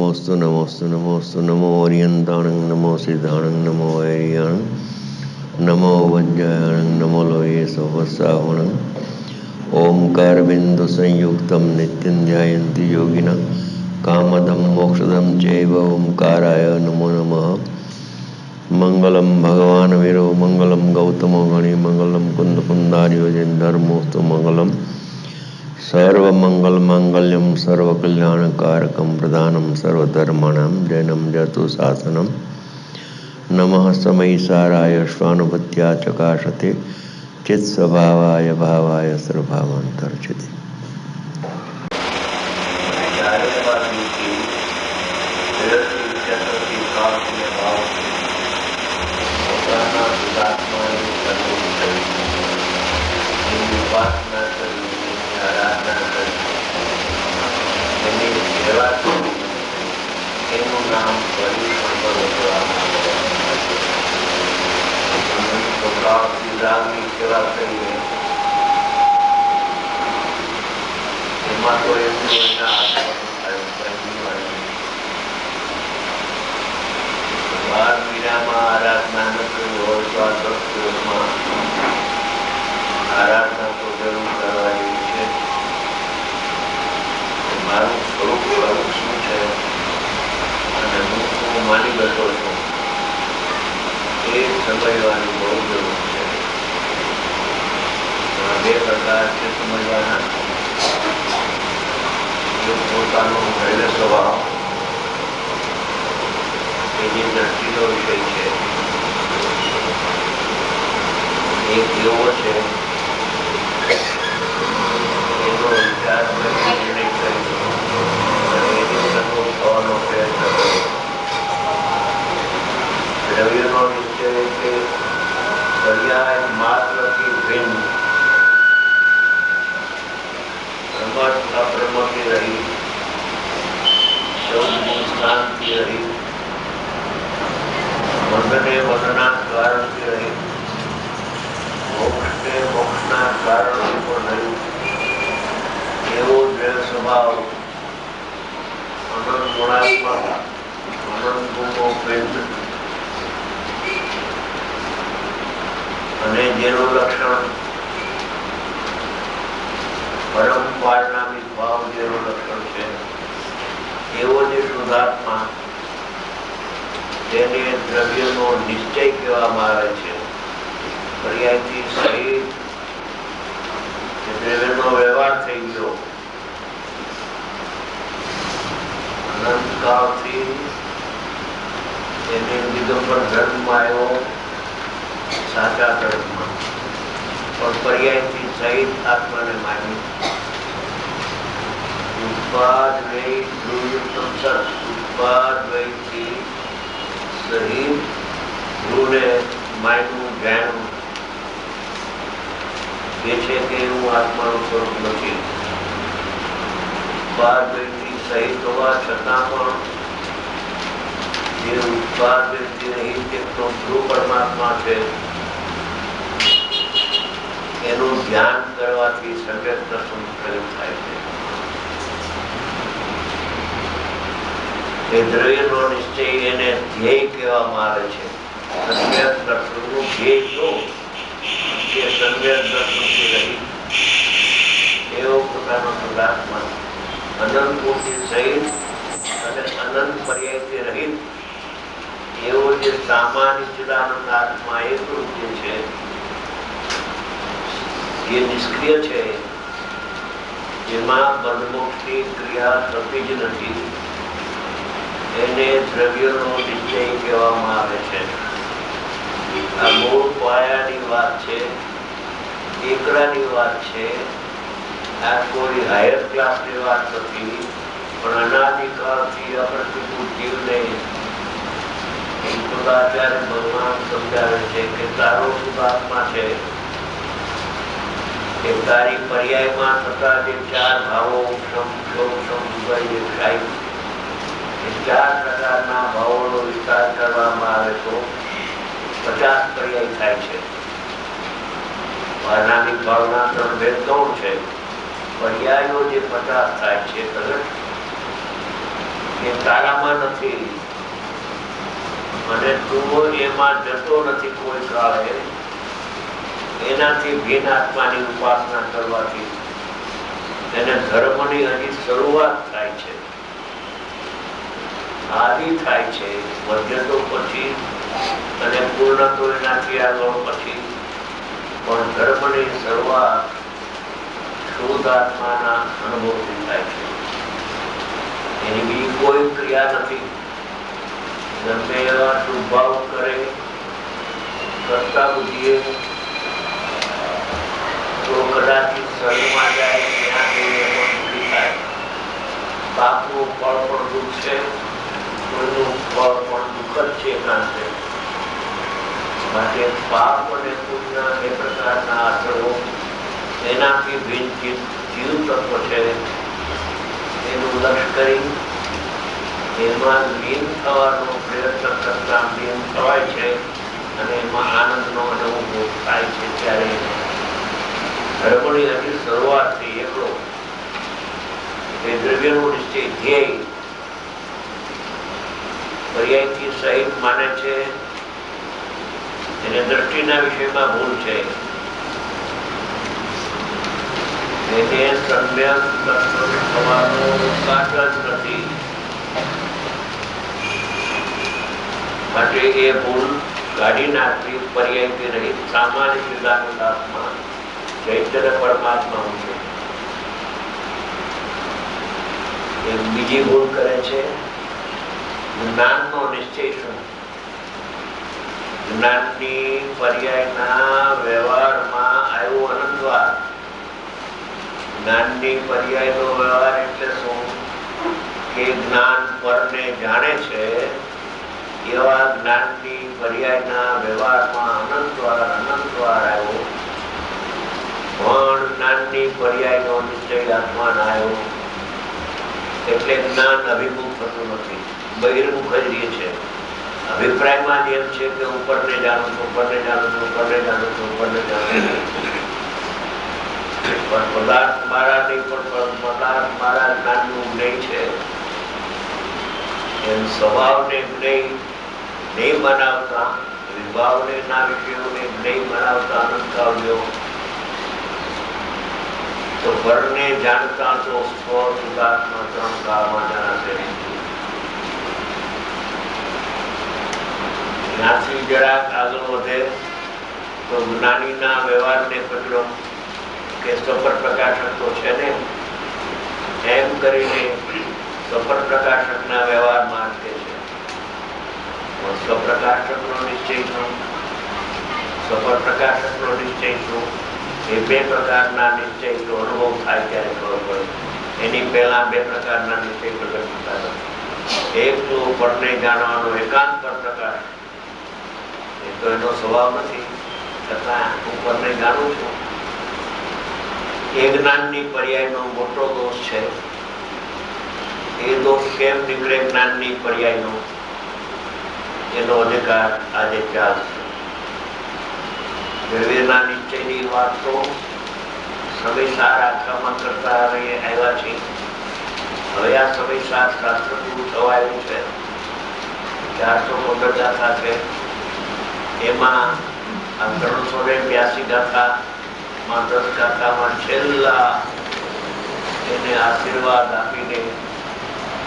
नमोस्तु नमोस्तु नमोस्तु नमो ओरियंताणं नमो सिद्धाणं नमो वैरियाणं नमो वज्रायणं नमो लोये सोवस्सावणं ओंकार बिंदु संयुक्तं नित्यं ध्यायन्ति योगिनः कामदं मोक्षदं चैव ओंकाराय नमो नमः। मंगलम भगवान वीरो मंगलम गौतमो गणि मंगलम कुंद कुंदार्यो जन धर्मोस्तु मंगलम सर्वमंगल मांगल्यम सर्वकल्याणकारकम प्रधानम सर्वधर्माणां जैनम जतु शासनम नमः समयिसाराय स्वानुभूत्या चकाशते चित्स्वभावाय भावाय सर्वभावान्तर्चते। આરાધના તો જરૂર કરવાની છે. મારું સ્વરૂપ શું છે અને હું માની બેઠો છું એ સમજવાની બહુ જરૂર છે. બે પ્રકાર છે સમજવાના. એક પોતાનો રહેલો સ્વભાવ, એની દ્રષ્ટિનો વિષય છે. એક એવો છે એનો વિચાર નિર્ણય કરી અને એની સંતોષ થવાનો પ્રયત્ન કર્યો. દ્રવ્યનો નિશ્ચય એટલે પર્યાય માત્રથી ભિન્ન રમત અપ્રમથી રહી, શબ્દની સ્થાનથી રહી, બંધને બંધના કારણથી રહી, મોક્ષને મોક્ષના કારણથી પણ રહ્યું. એવો દ્રવ્ય સ્વભાવ અનંત ગુણાત્મક, અનંત ગુણો ભેદ અને જેનું લક્ષણ પરમ પારણામિક ભાવ જેનું લક્ષણ છે એવો જે શુદ્ધાત્મા, તેને દ્રવ્યનો નિશ્ચય કહેવામાં આવે છે. પર્યાયથી સહિત દ્રવ્યનો વ્યવહાર થઈ ગયો. અનંતકાળથી એને દિગંબર ધર્મમાં આવ્યો, સાચા ધર્મમાં, પણ પર્યાયથી સહિત આત્માને માન્યું. ઉત્પાદ વય ધ્રુવયુક્તમ સત, ઉત્પાદ વયથી સહિત ધ્રુવને માન્યું, જાણ્યું. એ છે કે હું આત્માનું સ્વરૂપ નથી. ઉત્પાદ વયથી સહિત હોવા છતાં પણ જે ઉત્પાદ વયથી રહિત એકનો ધ્રુવ પરમાત્મા છે એનું ધ્યાન કરવાથી સમ્યક દર્શન પ્રગટ થાય છે. એ દ્રવ્યનો નિશ્ચય એને ધ્યેય કહેવામાં આવે છે. સમ્યક દર્શનનું ધ્યેય શું કે સમ્યક દર્શનથી રહી એવો પોતાનો શુદ્ધાત્મા, અનંત કોટી સહિત અને અનંત પર્યાયથી રહિત એવો જે સામાન્ય ચિદાનંદ આત્મા એકરૂપ જે છે, એ નિષ્ક્રિય છે, જેમાં બંધમોક્ષની ક્રિયા થતી જ નથી, એને દ્રવ્યનો નિશ્ચય કહેવામાં આવે છે. આ મૂળ પાયાની વાત છે, એકલાની વાત છે. આ કોઈ હાયર ક્લાસની વાત નથી, પણ અનાદિકાળથી અપ્રતિકૂળ જીવને આચાર્ય ભગવાન સમજાવે છે કે તારો શુદ્ધાત્મા છે કે તારી પર્યાયમાં થતા જે ચાર ભાવો ચાર પ્રકારના ભાવોનો વિસ્તાર કરવામાં આવે તો 50 પર્યાય થાય છે. વર્ણામિક ભાવના 3 ભેદ 3 છે. પર્યાયો જે 50 થાય છે, એ તારામાં નથી અને તું એમાં જતો નથી કોઈ કાળે. એનાથી ભિન્ન આત્માની ઉપાસના કરવાથી એને ધર્મની હજી શરૂઆત થાય છે, આદિ થાય છે, મધ્ય તો પછી અને પૂર્ણ તો એનાથી આગળ પછી, પણ ધર્મની શરૂઆત શુદ્ધ આત્માના અનુભવથી થાય છે. એની બીજી કોઈ ક્રિયા નથી. ગમે એવા શુભ ભાવ કરે કરતા બુદ્ધિએ તો કદાચ શરીરમાં જાય ત્યાં જઈને પણ દુઃખી થાય. પાપનું ફળ પણ દુઃખ છે, કોઈનું ફળ પણ દુઃખ જ છે એકાંતે. માટે પાપ અને પુણ્ય એ પ્રકારના આચરો એનાથી ભિન્ન જીવ તત્વ છે એનું લક્ષ્ય કરી એમાં લીન થવાનો પ્રયત્ન કરતા લીન થવાય છે અને એમાં આનંદનો અનુભવ થાય છે. ત્યારે ધર્મની હજી શરૂઆતથી એકલો એ દ્રવ્યનો નિશ્ચય ધ્યેય પર્યાયથી સહિત માને છે. એને દ્રષ્ટિના વિષયમાં ભૂલ છે. એને સમ્યક દર્શન થવાનો અવકાશ જ નથી. માટે એ ભૂલ કાઢી નાખવી પર્યાયથી રહિત સામાન્ય સિદ્ધાંત આત્મા ચૈતન્ય પરમાત્મા છે. એક બીજી ભૂલ કરે છે જ્ઞાનનો નિશ્ચય શું. જ્ઞાનની પર્યાયના વ્યવહારમાં આવ્યો અનંતવાર. જ્ઞાનની પર્યાયનો વ્યવહાર એટલે શું કે જ્ઞાન પરને જાણે છે એવા જ્ઞાનની પર્યાયના વ્યવહારમાં અનંતવાર આવ્યો. પણ જ્ઞાનની પર્યાયનો નિશ્ચય આત્માન આવ્યો એટલે જ્ઞાન અભિમુખ થતું નથી, બહિર્મુખ જ રહે છે. અભિપ્રાયમાં જ એમ છે કે ઉપરને જાણું છું, ઉપરને જાણું છું, ઉપરને જાણું છું, ઉપરને જાણું છું. પણ પદાર્થ મારા નહીં, પણ પદાર્થ મારા જ્ઞાનનું જ્ઞેય છે. એમ સ્વભાવને જ્ઞેય નહીં બનાવતા, વિભાવને ના વિષયોને જ્ઞેય બનાવતા અનંત આવ્યો તો પરને જાણતા તો સ્વ સુધાત્મા ત્રણ કાળમાં જણાશે. જ્ઞાનથી જરાક આગળ વધે તો જ્ઞાનીના વ્યવહારને પકડો કે સફર પ્રકાશક તો છે ને, એમ કરીને સફર પ્રકાશકના વ્યવહારમાં અટકે છે. સ્વપ્રકાશકનો નિશ્ચય શું, સફર પ્રકાશકનો નિશ્ચય શું, એ બે પ્રકારના નિશ્ચયનો અનુભવ થાય ત્યારે ખબર પડે. એની પહેલા બે પ્રકારના નિશ્ચય પ્રગટ થતા નથી. એક તો પરને જાણવાનો એકાંત પર પ્રકાશ, એ તો એનો સ્વભાવ નથી, છતાં હું પરને જાણું છું. એ જ્ઞાનની પર્યાયનો મોટો દોષ છે. એ દોષ કેમ નીકળે જ્ઞાનની પર્યાયનો, એનો અધિકાર આજે ચાલશે. દ્રવ્યના નિશ્ચયની વાત તો સમયસાર આખ્યામાં કરતા આવ્યા છે. હવે આ સમયસાર શાસ્ત્ર પૂરું થવાયું છે. 415 ગાથા છે. એમાં આ 382 ગાથામાં 10 ગાથામાં છેલ્લા એને આશીર્વાદ આપીને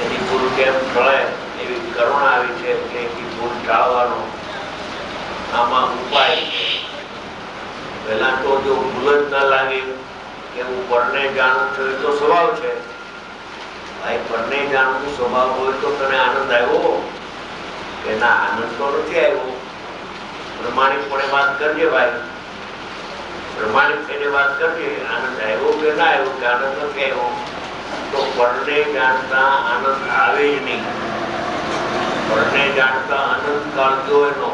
એની ભૂલ કેમ ટળે એવી કરુણા આવી છે કે એની ભૂલ ટાળવાનો આમાં ઉપાય છે. પહેલા તો જો ભૂલ જ ન લાગે કે હું પરને જાણું છું, એ તો સ્વભાવ છે. ભાઈ પરને જાણવું સ્વભાવ હોય તો તને આનંદ આવ્યો કે ના? આનંદ તો નથી આવ્યો. પ્રમાણિકપણે વાત કરજે ભાઈ, પ્રમાણિક થઈને વાત કરજે. આનંદ આવ્યો કે ના આવ્યો, કે આનંદ નથી આવ્યો, તો પરને જાણતા આનંદ આવે જ નહીં. પરને જાણતા આનંદ કાઢજો એનો,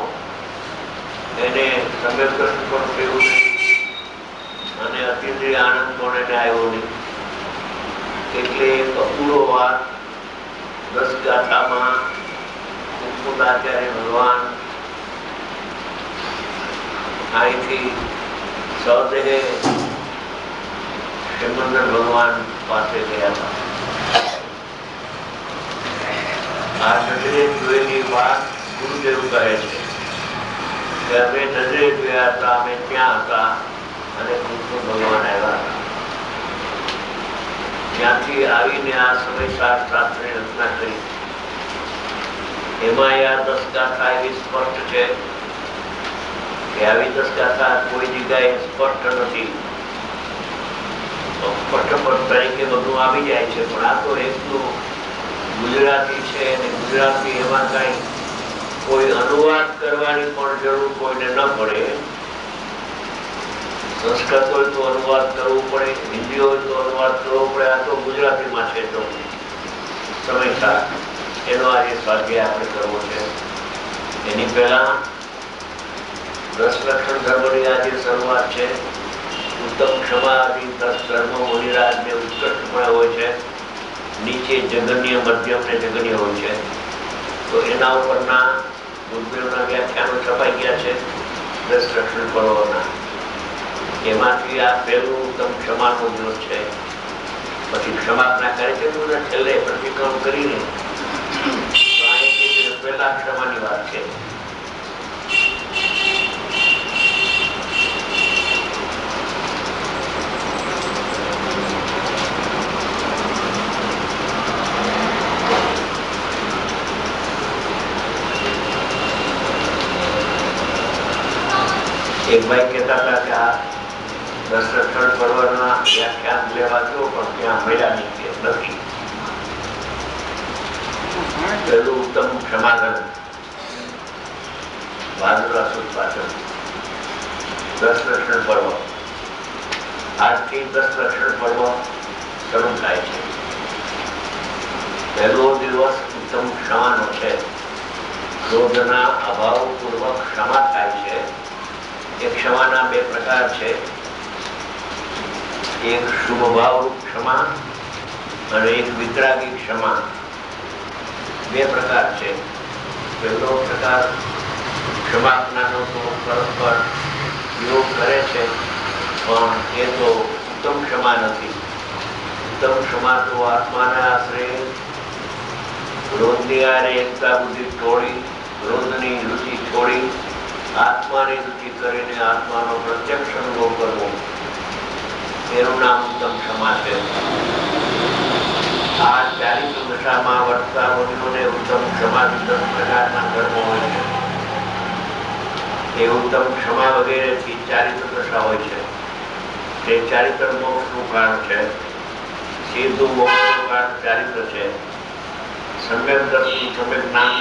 એને સમ્યક દર્શન પણ થયું નહીં અને અતિન્દ્રિય આનંદ પણ એને આવ્યો નહીં. એટલે અપૂરો વાત 10 ગાથામાં મુકુદાચાર્ય ભગવાન અહીંથી સૌદેહે સિમંદર ભગવાન પાસે ગયા હતા. આ નજરે જોયેલી વાત ગુરુદેવ કહે છે કે અમે નજરે જોયા હતા, અમે ત્યાં હતા અને કૃષ્ણ ભગવાન આવ્યા હતા. ત્યાંથી આવીને આ સમય શાસ્ત્રની રચના કરી. એમાં આ 10 ગાથા એવી સ્પષ્ટ છે કે આવી 10 ગાથા કોઈ જગ્યાએ સ્પષ્ટ નથી. પટપટ તરીકે બધું આવી જાય છે, પણ આ તો એકલું ગુજરાતી છે અને ગુજરાતી એમાં કઈ કોઈ અનુવાદ કરવાની પણ જરૂર કોઈને ન પડે. સંસ્કૃત હોય તો અનુવાદ કરવો પડે, હિન્દી હોય તો અનુવાદ કરવો પડે. આ તો ગુજરાતીમાં છે તો સમયસર એનો આજે સ્વાધ્યાય આપણે કરવો છે. એની પહેલા 10 લક્ષણ ધર્મની આજે શરૂઆત છે. ઉત્તમ ક્ષમાથી 10 ધર્મો મુનિરાજને ઉત્કૃષ્ટપણે હોય છે. નીચે જગન્ય, મધ્યમ ને જગન્ય હોય છે. તો એના ઉપરના ગુરુદેવના વ્યાખ્યાનો છપાઈ ગયા છે 10 લક્ષણ પર્વોના. એમાંથી આ પહેલું ઉત્તમ ક્ષમાનો દિવસ છે. પછી ક્ષમાપના કાર્યક્રમોના છેલ્લે પ્રતિક્રમણ કરીને પહેલા ક્ષમાની વાત છે. એક ભાઈ કહેતા હતા કે આ 10 લક્ષણ પર્વના વ્યાખ્યાન લેવા દો, પણ ત્યાં મળ્યા નથી. પહેલું ઉત્તમ ક્ષમાગન ભાદરવા સુદ પાછળ 10 લક્ષણ પર્વ. આજથી 10 લક્ષણ પર્વ શરૂ થાય છે. પહેલો દિવસ ઉત્તમ ક્ષમાનો છે. ક્રોધના અભાવપૂર્વક ક્ષમા થાય છે. એ ક્ષમાના 2 પ્રકાર છે. એક શુભ ભાવરૂપ ક્ષમા અને એક વિતરાગી ક્ષમા. 2 પ્રકાર છે. પહેલો પ્રકાર ક્ષમાપનાનો તો પરસ્પર યોગ કરે છે, પણ એ તો ઉત્તમ ક્ષમા નથી. ઉત્તમ ક્ષમા તો આત્માને આશરે ક્રોધની આરે એકતા બુદ્ધિ તોડી, ક્રોધની રુચિ છોડી આત્માની રુચિ કરીને આત્માનો પ્રત્યક્ષ અનુભવ કરવો, એનું નામ ઉત્તમ ક્ષમા છે. આ ચારિત્ર દશામાં વર્તતા મુનિઓને ઉત્તમ ક્ષમા 10 પ્રકારના ધર્મો હોય છે. એ ઉત્તમ ક્ષમા વગેરેથી ચારિત્ર દશા હોય છે. તે ચારિત્ર મોક્ષનું કારણ છે. સીધું મોક્ષનું કારણ ચારિત્ર છે. સમ્યક દર્શન, સમ્યક જ્ઞાન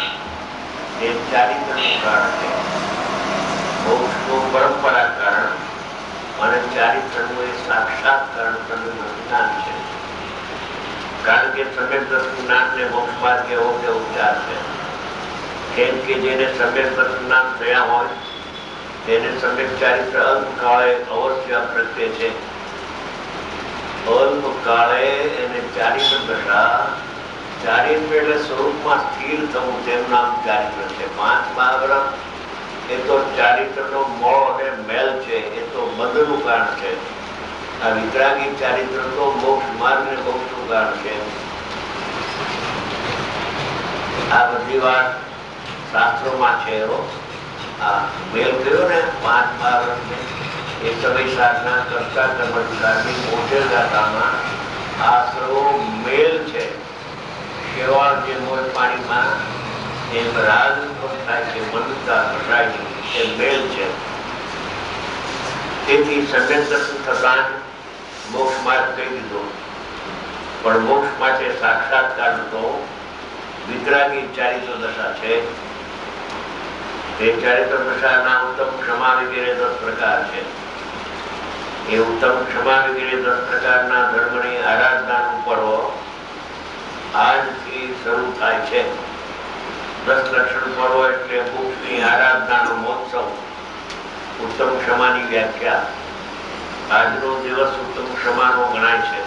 એ ચારિત્રનું કારણ છે. મોક્ષનું પરંપરા કારણ અને ચારિત્રનું એ સાક્ષાત કારણ જ્ઞાન છે. કારણ કે સમ્યક દર્શન જ્ઞાન ને મોક્ષ માર્ગ એવો કે ઉપચાર છે. કેમ કે જેને સમ્યક દર્શન જ્ઞાન થયા હોય તેને સમ્યક ચારિત્ર અલ્પકાળે અવશ્ય પ્રત્યે છે. અલ્પકાળે એને ચારિત્ર દશા, ચારિત્ર એટલે સ્વરૂપમાં સ્થિર થવું, તેનું નામ ચારિત્ર છે. 5 મહાવરણ એ તો ચારિત્રનો મોળ અને મેલ છે. એ તો બંધનું કારણ છે. આ વિતરાગી ચારિત્ર તો મોક્ષ માર્ગ ને મોક્ષનું કારણ છે. આ બધી વાત શાસ્ત્રોમાં છે. આ મેલ કર્યો ને 5 મહાવરણ એ સમય સાધના કરતા કર્મચારની મોટેલ ગાથામાં આ સર્વો મેલ છે. શેવાળ જે હોય પાણીમાં એમ રાગ થાય છે, મંદતા ઘટાય એ મેલ છે. તેથી સમ્યક દર્શન થતાં મોક્ષ માર્ગ કહી દીધો, પણ મોક્ષ માટે સાક્ષાત્કાર તો વિતરાગી ચારિત્ર દશા છે. તે ચારિત્ર દશાના ઉત્તમ ક્ષમા વગેરે 10 પ્રકાર છે. એ ઉત્તમ ક્ષમા વગેરે 10 પ્રકારના ધર્મની આરાધનાનું પર્વ આજથી શરૂ થાય છે. 10 લક્ષણ પર્વ એટલે મોક્ષની આરાધનાનો મહોત્સવ. ઉત્તમ ક્ષમાની વ્યાખ્યા. આજનો દિવસ ઉત્તમ ક્ષમાનો ગણાય છે.